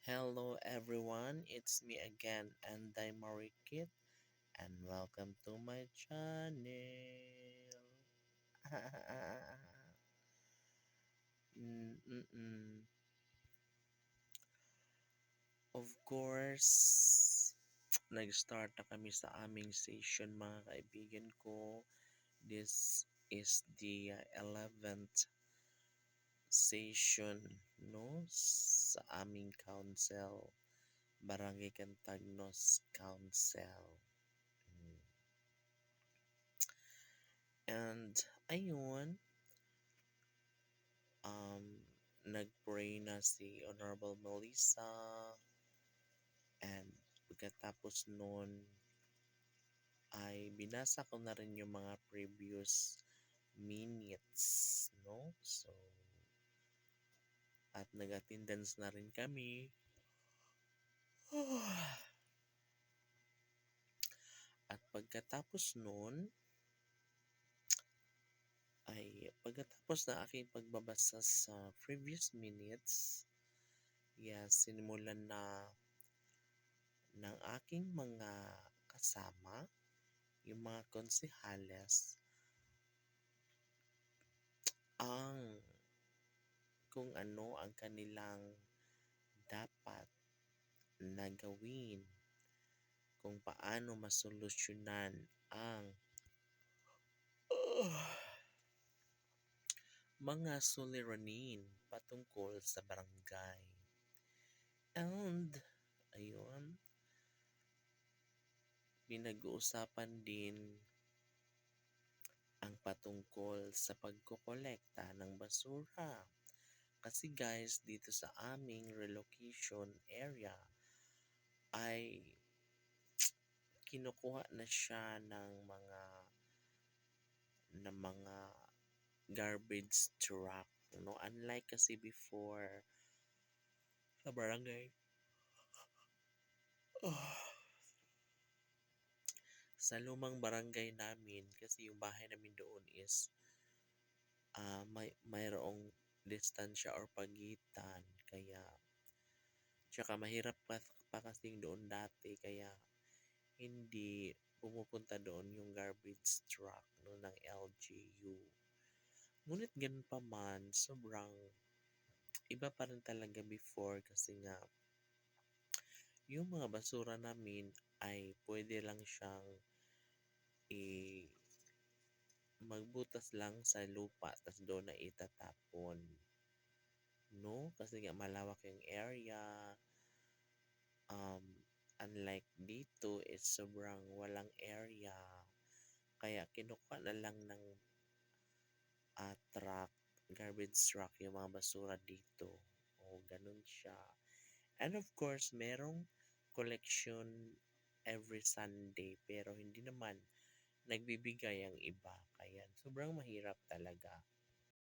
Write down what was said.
Hello everyone, it's me again, and I'm Marikit, and welcome to my channel. Mm-mm-mm. Of course, nag-start na kami sa aming session mga kaibigan ko. This is the 11th session no sa aming council, Barangay Cantagnos Council. Mm. And ayun, um, nag-pray na si Honorable Melissa, and pagkatapos nun ay binasa ko na rin yung mga previous minutes, no? So, at nag-attendance na rin kami. At pagkatapos nun, ay pagkatapos na aking pagbabasa sa previous minutes, sinimulan na ng aking mga kasama, yung mga konsehales, ang kung ano ang kanilang dapat na gawin, kung paano masolusyonan ang mga suliranin patungkol sa barangay. And, ayun, pinag-uusapan din ang patungkol sa pagkokolekta ng basura. Kasi guys, dito sa aming relocation area ay kinukuha na siya ng mga garbage truck, no? Unlike kasi before sa barangay, sa lumang barangay namin, kasi yung bahay namin doon is mayroong distansya or pagitan, kaya tsaka mahirap pa kasing doon dati, kaya hindi pumupunta doon yung garbage truck no, ng LGU. Ngunit ganun pa man, sobrang iba pa rin talaga before, kasi nga yung mga basura namin ay pwede lang siyang magbutas lang sa lupa tas doon na itatapon, no? Kasi nga malawak yung area. Unlike dito, it's sobrang walang area, kaya kinukuha na lang ng truck, garbage truck, yung mga basura dito. O, ganun siya. And of course, merong collection every Sunday, pero hindi naman nagbibigay ang iba. Kaya sobrang mahirap talaga.